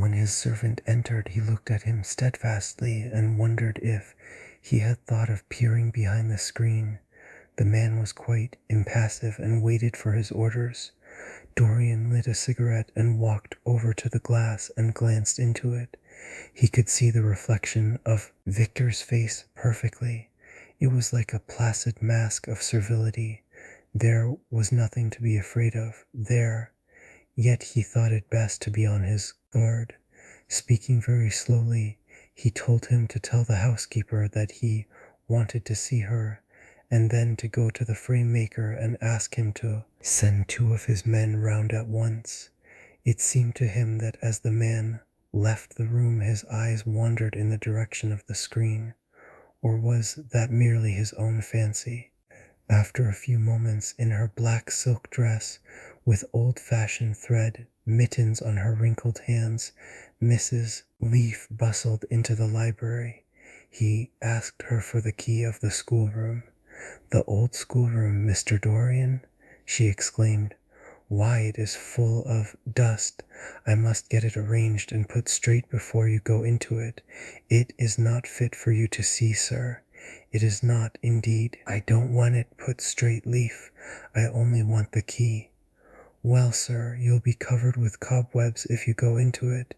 When his servant entered, he looked at him steadfastly and wondered if he had thought of peering behind the screen. The man was quite impassive and waited for his orders. Dorian lit a cigarette and walked over to the glass and glanced into it. He could see the reflection of Victor's face perfectly. It was like a placid mask of servility. There was nothing to be afraid of there. Yet he thought it best to be on his guard. Speaking very slowly, he told him to tell the housekeeper that he wanted to see her, and then to go to the frame maker and ask him to send 2 of his men round at once. It seemed to him that as the man left the room, his eyes wandered in the direction of the screen. Or was that merely his own fancy? After a few moments, in her black silk dress, with old-fashioned thread, mittens on her wrinkled hands, Mrs. Leaf bustled into the library. He asked her for the key of the schoolroom. "The old schoolroom, Mr. Dorian?" she exclaimed. "Why, it is full of dust. I must get it arranged and put straight before you go into it. It is not fit for you to see, sir. It is not, indeed. I don't want it put straight, Leaf. I only want the key." "Well, sir, you'll be covered with cobwebs if you go into it.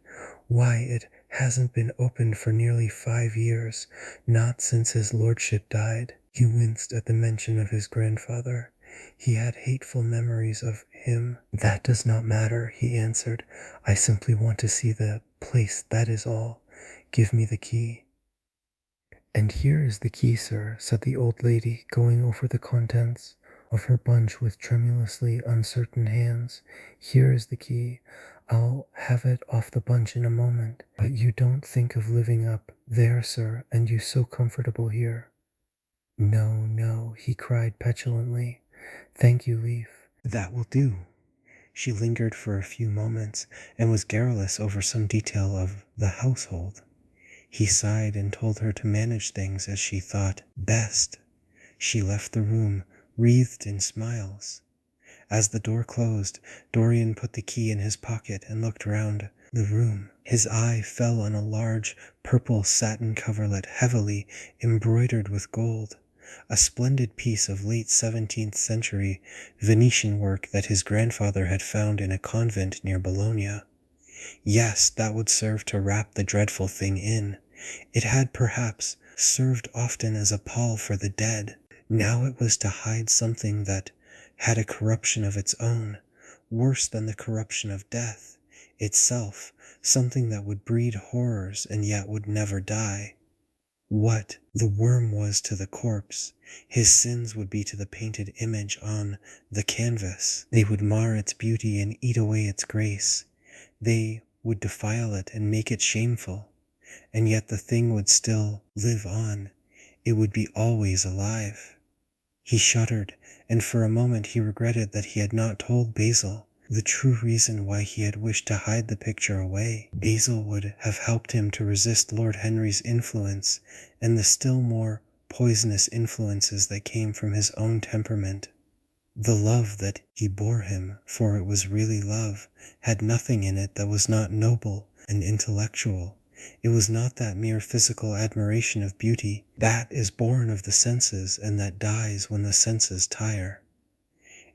Why, it hasn't been opened for nearly 5 years, not since his lordship died." He winced at the mention of his grandfather. He had hateful memories of him. "That does not matter," he answered. "I simply want to see the place, that is all. Give me the key." "And here is the key, sir," said the old lady, going over the contents of her bunch with tremulously uncertain hands. "Here is the key. I'll have it off the bunch in a moment. But you don't think of living up there, sir, and you so comfortable here." "No, no," he cried petulantly. "Thank you, Leaf. That will do." She lingered for a few moments and was garrulous over some detail of the household. He sighed and told her to manage things as she thought best. She left the room, wreathed in smiles. As the door closed, Dorian put the key in his pocket and looked round the room. His eye fell on a large purple satin coverlet heavily embroidered with gold, a splendid piece of late 17th century Venetian work that his grandfather had found in a convent near Bologna. Yes, that would serve to wrap the dreadful thing in. It had perhaps served often as a pall for the dead. Now it was to hide something that had a corruption of its own, worse than the corruption of death itself, something that would breed horrors and yet would never die. What the worm was to the corpse, his sins would be to the painted image on the canvas. They would mar its beauty and eat away its grace. They would defile it and make it shameful. And yet the thing would still live on. It would be always alive. He shuddered, and for a moment he regretted that he had not told Basil the true reason why he had wished to hide the picture away. Basil would have helped him to resist Lord Henry's influence and the still more poisonous influences that came from his own temperament. The love that he bore him, for it was really love, had nothing in it that was not noble and intellectual. It was not that mere physical admiration of beauty that is born of the senses and that dies when the senses tire.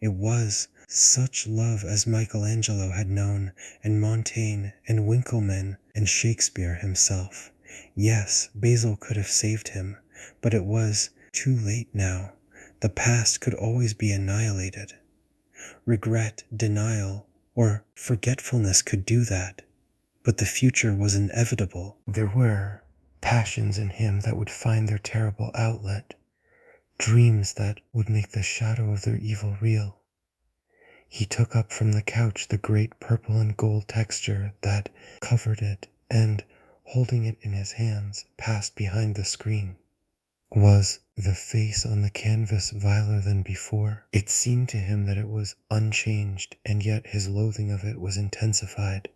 It was such love as Michelangelo had known, and Montaigne, and Winckelmann, and Shakespeare himself. Yes, Basil could have saved him, but it was too late now. The past could always be annihilated. Regret, denial, or forgetfulness could do that. But the future was inevitable. There were passions in him that would find their terrible outlet, dreams that would make the shadow of their evil real. He took up from the couch the great purple and gold texture that covered it, and, holding it in his hands, passed behind the screen. Was the face on the canvas viler than before? It seemed to him that it was unchanged, and yet his loathing of it was intensified.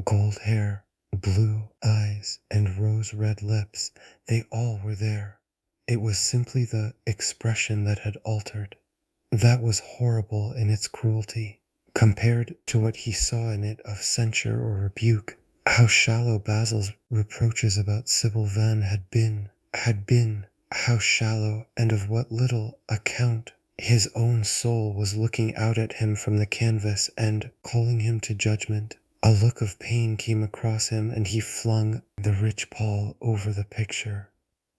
Gold hair, blue eyes, and rose-red lips, they all were there. It was simply the expression that had altered. That was horrible in its cruelty, compared to what he saw in it of censure or rebuke. How shallow Basil's reproaches about Sybil Van had been, how shallow, and of what little account. His own soul was looking out at him from the canvas and calling him to judgment. A look of pain came across him, and he flung the rich pall over the picture.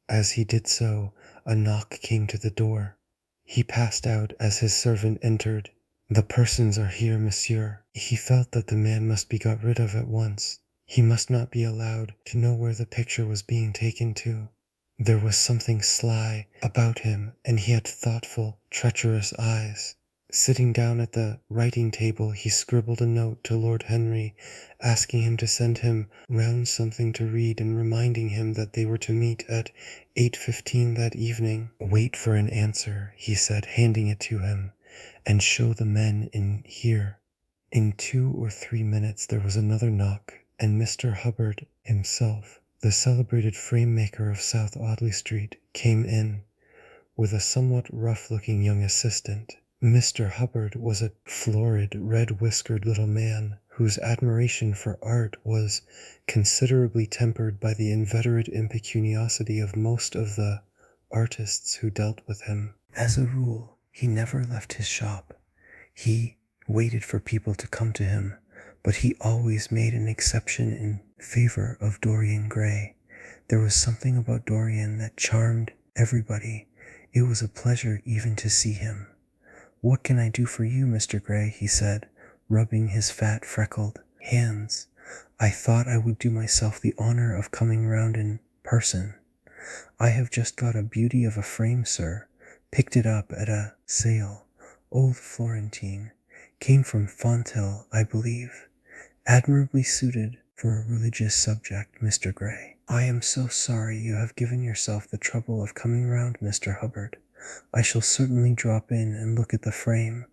As he did so, a knock came to the door. He passed out as his servant entered. "The persons are here, monsieur." He felt that the man must be got rid of at once. He must not be allowed to know where the picture was being taken to. There was something sly about him, and he had thoughtful, treacherous eyes. Sitting down at the writing table, he scribbled a note to Lord Henry, asking him to send him round something to read and reminding him that they were to meet at 8:15 that evening. "Wait for an answer," he said, handing it to him, "and show the men in here." In 2 or 3 minutes there was another knock, and Mr. Hubbard himself, the celebrated frame maker of South Audley Street, came in, with a somewhat rough-looking young assistant. Mr. Hubbard was a florid, red-whiskered little man, whose admiration for art was considerably tempered by the inveterate impecuniosity of most of the artists who dealt with him. As a rule, he never left his shop. He waited for people to come to him, but he always made an exception in favor of Dorian Gray. There was something about Dorian that charmed everybody. It was a pleasure even to see him. "What can I do for you, Mr. Gray?" he said, rubbing his fat, freckled hands. "I thought I would do myself the honor of coming round in person. I have just got a beauty of a frame, sir. Picked it up at a sale. Old Florentine. Came from Fonthill, I believe. Admirably suited for a religious subject, Mr. Gray." "I am so sorry you have given yourself the trouble of coming round, Mr. Hubbard. I shall certainly drop in and look at the frame,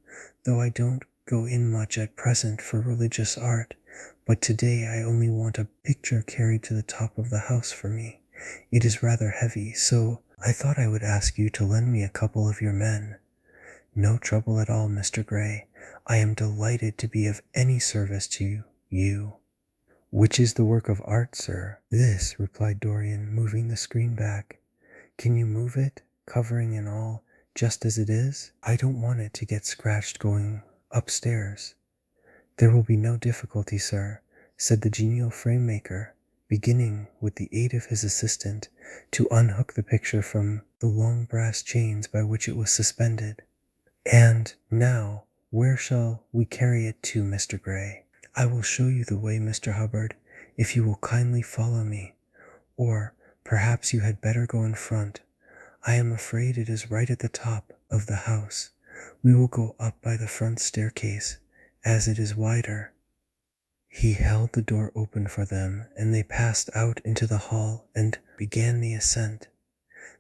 though I don't go in much at present for religious art, but today I only want a picture carried to the top of the house for me. It is rather heavy, so I thought I would ask you to lend me a couple of your men." "No trouble at all, Mr. Gray. I am delighted to be of any service to you." "Which is the work of art, sir?" "This," replied Dorian, moving the screen back. "Can you move it, covering and all, just as it is? I don't want it to get scratched going upstairs." "There will be no difficulty, sir," said the genial frame maker, beginning, with the aid of his assistant, to unhook the picture from the long brass chains by which it was suspended. "And now, where shall we carry it to, Mr. Gray?" "I will show you the way, Mr. Hubbard, if you will kindly follow me. Or perhaps you had better go in front. I am afraid it is right at the top of the house. We will go up by the front staircase, as it is wider." He held the door open for them, and they passed out into the hall and began the ascent.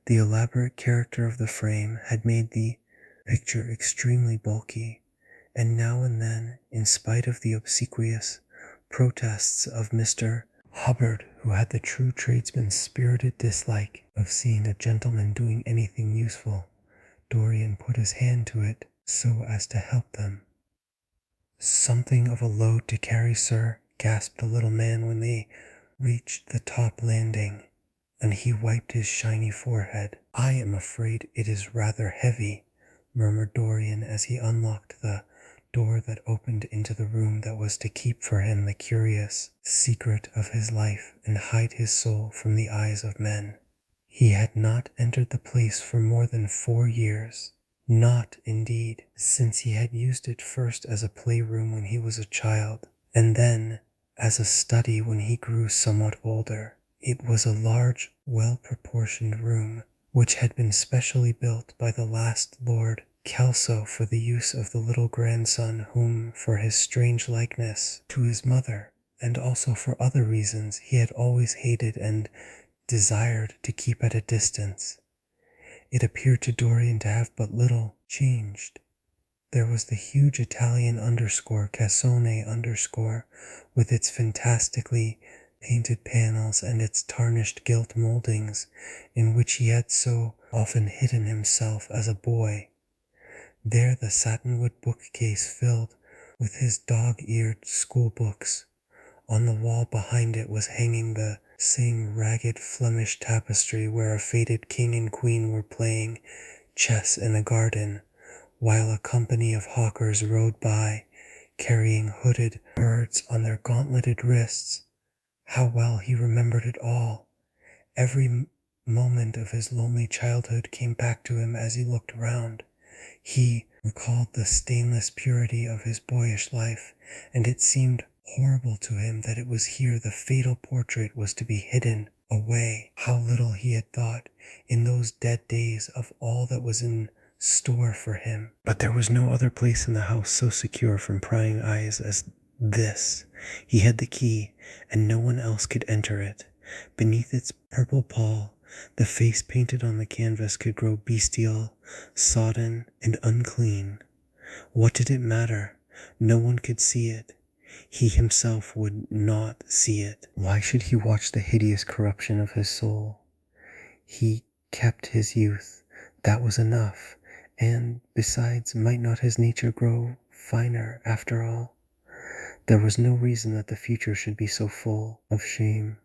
The elaborate character of the frame had made the picture extremely bulky, and now and then, in spite of the obsequious protests of Mr. Hubbard, who had the true tradesman's spirited dislike of seeing a gentleman doing anything useful, Dorian put his hand to it so as to help them. "Something of a load to carry, sir," gasped the little man when they reached the top landing, and he wiped his shiny forehead. "I am afraid it is rather heavy," murmured Dorian as he unlocked the door that opened into the room that was to keep for him the curious secret of his life and hide his soul from the eyes of men. He had not entered the place for more than 4 years. Not, indeed, since he had used it first as a playroom when he was a child, and then as a study when he grew somewhat older. It was a large, well-proportioned room, which had been specially built by the last Lord Kelso for the use of the little grandson whom, for his strange likeness to his mother, and also for other reasons, he had always hated and desired to keep at a distance. It appeared to Dorian to have but little changed. There was the huge Italian cassone with its fantastically painted panels and its tarnished gilt moldings, in which he had so often hidden himself as a boy. There the satinwood bookcase filled with his dog-eared school books, On the wall behind it was hanging the same ragged Flemish tapestry where a faded king and queen were playing chess in a garden, while a company of hawkers rode by, carrying hooded birds on their gauntleted wrists. How well he remembered it all. Every moment of his lonely childhood came back to him as he looked around. He recalled the stainless purity of his boyish life, and it seemed horrible to him that it was here the fatal portrait was to be hidden away. How little he had thought, in those dead days, of all that was in store for him. But there was no other place in the house so secure from prying eyes as this. He had the key, and no one else could enter it. Beneath its purple pall, the face painted on the canvas could grow bestial, sodden, and unclean. What did it matter? No one could see it. He himself would not see it. Why should he watch the hideous corruption of his soul? He kept his youth. That was enough. And, besides, might not his nature grow finer after all? There was no reason that the future should be so full of shame.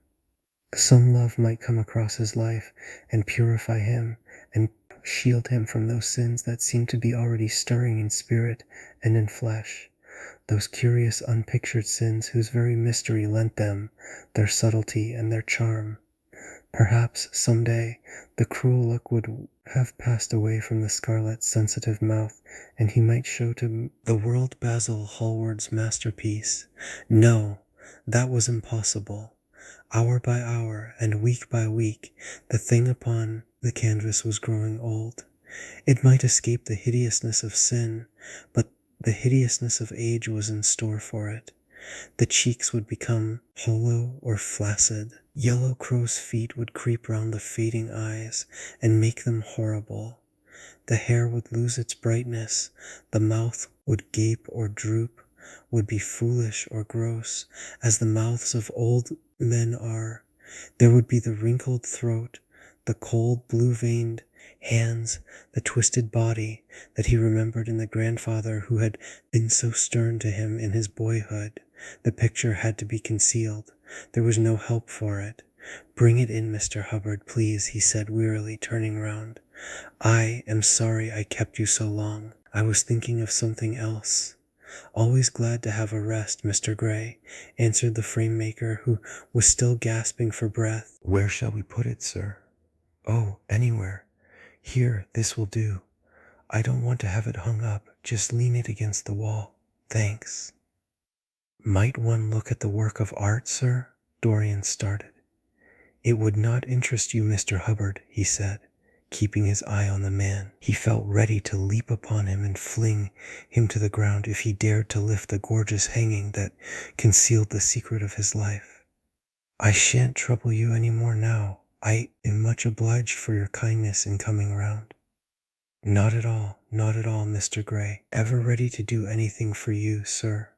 Some love might come across his life and purify him and shield him from those sins that seemed to be already stirring in spirit and in flesh, those curious unpictured sins whose very mystery lent them their subtlety and their charm. Perhaps, some day, the cruel look would have passed away from the scarlet's sensitive mouth, and he might show to the world Basil Hallward's masterpiece. No, that was impossible. Hour by hour, and week by week, the thing upon the canvas was growing old. It might escape the hideousness of sin, but the hideousness of age was in store for it. The cheeks would become hollow or flaccid. Yellow crow's feet would creep round the fading eyes and make them horrible. The hair would lose its brightness. The mouth would gape or droop, would be foolish or gross, as the mouths of old men are. There would be the wrinkled throat, the cold blue-veined hands, the twisted body that he remembered in the grandfather who had been so stern to him in his boyhood. The picture had to be concealed. There was no help for it. "Bring it in, Mr. Hubbard, please," he said wearily, turning round. "I am sorry I kept you so long. I was thinking of something else." "Always glad to have a rest, Mr. Gray," answered the frame-maker, who was still gasping for breath. "Where shall we put it, sir?" "Oh, anywhere. Here, this will do. I don't want to have it hung up. Just lean it against the wall. Thanks." "Might one look at the work of art, sir?" Dorian started. "It would not interest you, Mr. Hubbard," he said, keeping his eye on the man. He felt ready to leap upon him and fling him to the ground if he dared to lift the gorgeous hanging that concealed the secret of his life. "I shan't trouble you any more now. I am much obliged for your kindness in coming round." Not at all, Mr. Gray. Ever ready to do anything for you, sir."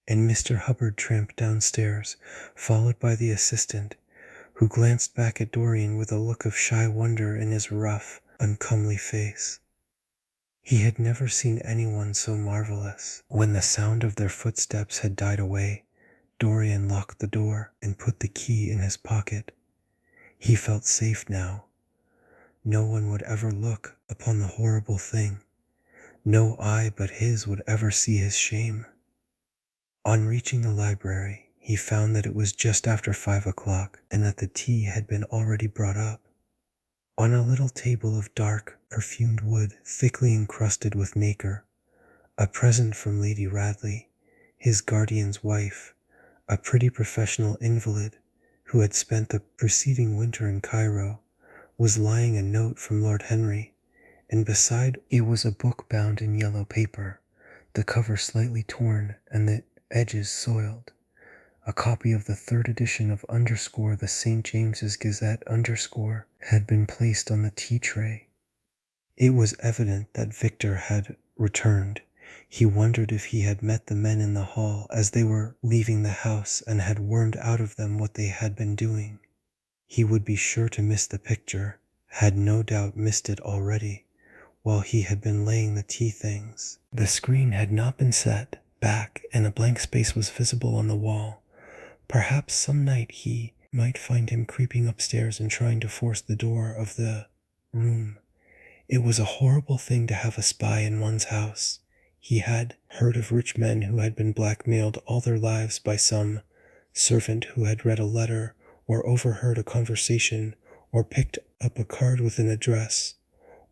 And Mr. Hubbard tramped downstairs, followed by the assistant, who glanced back at Dorian with a look of shy wonder in his rough, uncomely face. He had never seen anyone so marvelous. When the sound of their footsteps had died away, Dorian locked the door and put the key in his pocket. He felt safe now. No one would ever look upon the horrible thing. No eye but his would ever see his shame. On reaching the library, he found that it was just after 5 o'clock and that the tea had been already brought up. On a little table of dark, perfumed wood thickly encrusted with nacre, a present from Lady Radley, his guardian's wife, a pretty professional invalid who had spent the preceding winter in Cairo, was lying a note from Lord Henry, and beside it was a book bound in yellow paper, the cover slightly torn and the edges soiled. A copy of the 3rd edition of the St. James's Gazette had been placed on the tea tray. It was evident that Victor had returned. He wondered if he had met the men in the hall as they were leaving the house and had wormed out of them what they had been doing. He would be sure to miss the picture, had no doubt missed it already, while he had been laying the tea things. The screen had not been set back, and a blank space was visible on the wall. Perhaps some night he might find him creeping upstairs and trying to force the door of the room. It was a horrible thing to have a spy in one's house. He had heard of rich men who had been blackmailed all their lives by some servant who had read a letter, or overheard a conversation, or picked up a card with an address,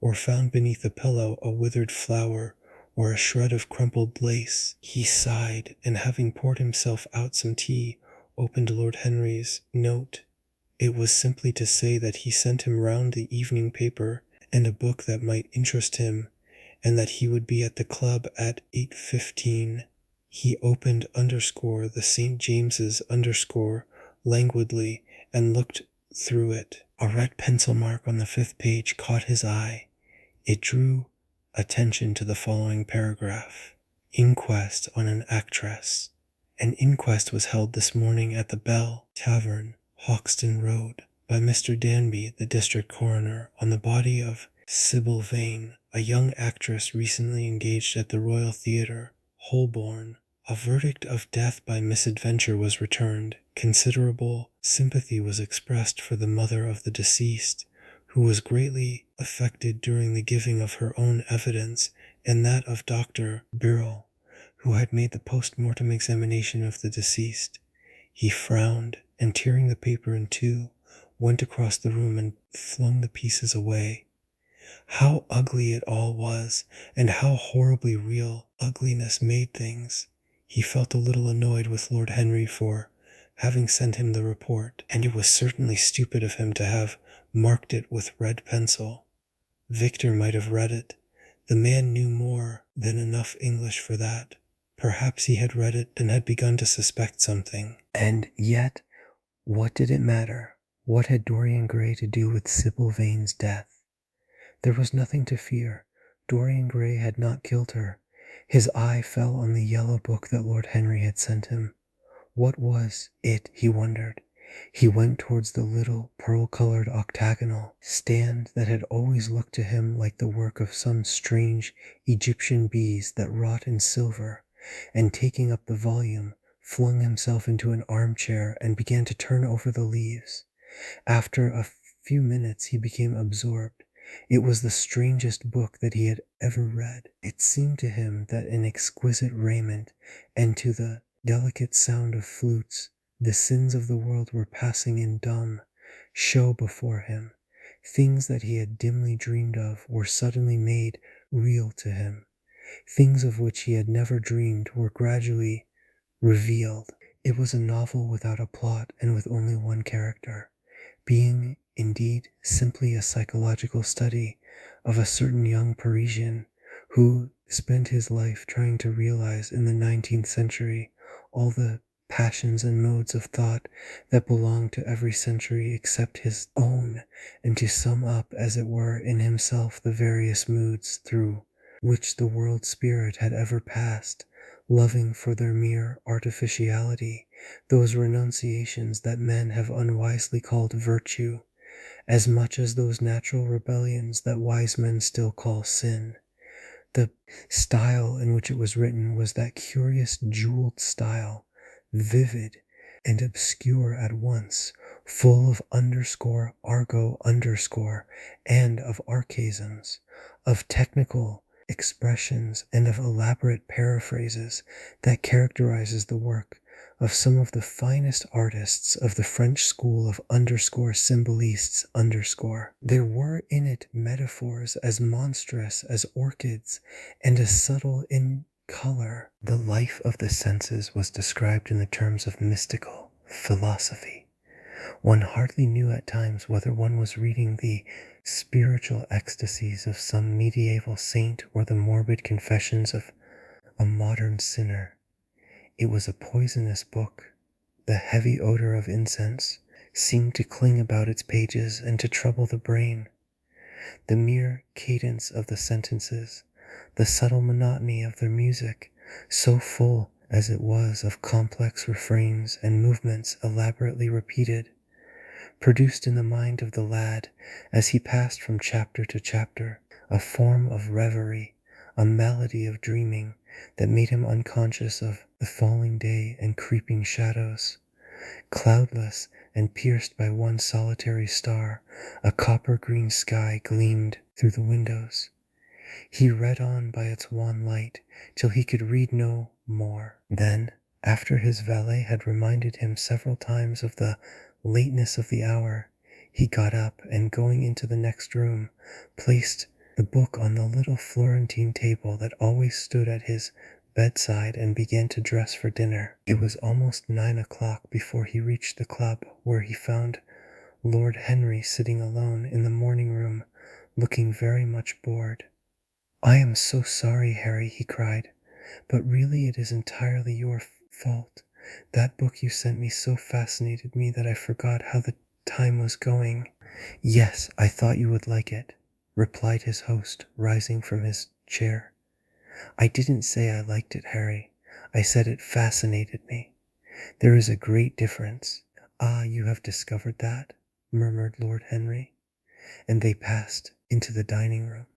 or found beneath a pillow a withered flower, or a shred of crumpled lace. He sighed, and having poured himself out some tea, opened Lord Henry's note. It was simply to say that he sent him round the evening paper and a book that might interest him, and that he would be at the club at 8:15. He opened the St. James's languidly and looked through it. A red pencil mark on the 5th page caught his eye. It drew attention to the following paragraph. Inquest on an actress. An inquest was held this morning at the Bell Tavern, Hoxton Road, by Mr. Danby, the district coroner, on the body of Sybil Vane, a young actress recently engaged at the Royal Theatre, Holborn. A verdict of death by misadventure was returned. Considerable sympathy was expressed for the mother of the deceased, who was greatly affected during the giving of her own evidence and that of Dr. Birrell, who had made the post-mortem examination of the deceased. He frowned, and tearing the paper in two, went across the room and flung the pieces away. How ugly it all was, and how horribly real ugliness made things. He felt a little annoyed with Lord Henry for having sent him the report, and it was certainly stupid of him to have marked it with red pencil. Victor might have read it. The man knew more than enough English for that. Perhaps he had read it and had begun to suspect something. And yet, what did it matter? What had Dorian Gray to do with Sybil Vane's death? There was nothing to fear. Dorian Gray had not killed her. His eye fell on the yellow book that Lord Henry had sent him. What was it, he wondered? He went towards the little pearl-colored octagonal stand that had always looked to him like the work of some strange Egyptian bees that wrought in silver, and taking up the volume, flung himself into an armchair and began to turn over the leaves. After a few minutes he became absorbed. It was the strangest book that he had ever read. It seemed to him that in exquisite raiment, and to the delicate sound of flutes, the sins of the world were passing in dumb show before him. Things that he had dimly dreamed of were suddenly made real to him. Things of which he had never dreamed were gradually revealed. It was a novel without a plot and with only one character, being indeed simply a psychological study of a certain young Parisian who spent his life trying to realize in the 19th century all the passions and modes of thought that belonged to every century except his own, and to sum up, as it were, in himself the various moods through which the world spirit had ever passed, loving for their mere artificiality those renunciations that men have unwisely called virtue, as much as those natural rebellions that wise men still call sin. The style in which it was written was that curious jeweled style, vivid and obscure at once, full of underscore, argot underscore, and of archaisms, of technical expressions, and of elaborate paraphrases that characterizes the work of some of the finest artists of the French school of underscore symbolists underscore. There were in it metaphors as monstrous as orchids and as subtle in color. The life of the senses was described in the terms of mystical philosophy. One hardly knew at times whether one was reading the spiritual ecstasies of some medieval saint or the morbid confessions of a modern sinner. It was a poisonous book. The heavy odor of incense seemed to cling about its pages and to trouble the brain. The mere cadence of the sentences, the subtle monotony of their music, so full as it was of complex refrains and movements elaborately repeated, produced in the mind of the lad, as he passed from chapter to chapter, a form of reverie, a melody of dreaming that made him unconscious of the falling day and creeping shadows. Cloudless and pierced by one solitary star, a copper-green sky gleamed through the windows. He read on by its wan light till he could read no more. Then, after his valet had reminded him several times of the lateness of the hour, he got up and, going into the next room, placed the book on the little Florentine table that always stood at his bedside and began to dress for dinner. It was almost 9 o'clock before he reached the club, where he found Lord Henry sitting alone in the morning room, looking very much bored. "I am so sorry, Harry," he cried, "but really it is entirely your fault. That book you sent me so fascinated me that I forgot how the time was going." "Yes, I thought you would like it," replied his host, rising from his chair. "I didn't say I liked it, Harry. I said it fascinated me. There is a great difference." "Ah, you have discovered that?" murmured Lord Henry, and they passed into the dining room.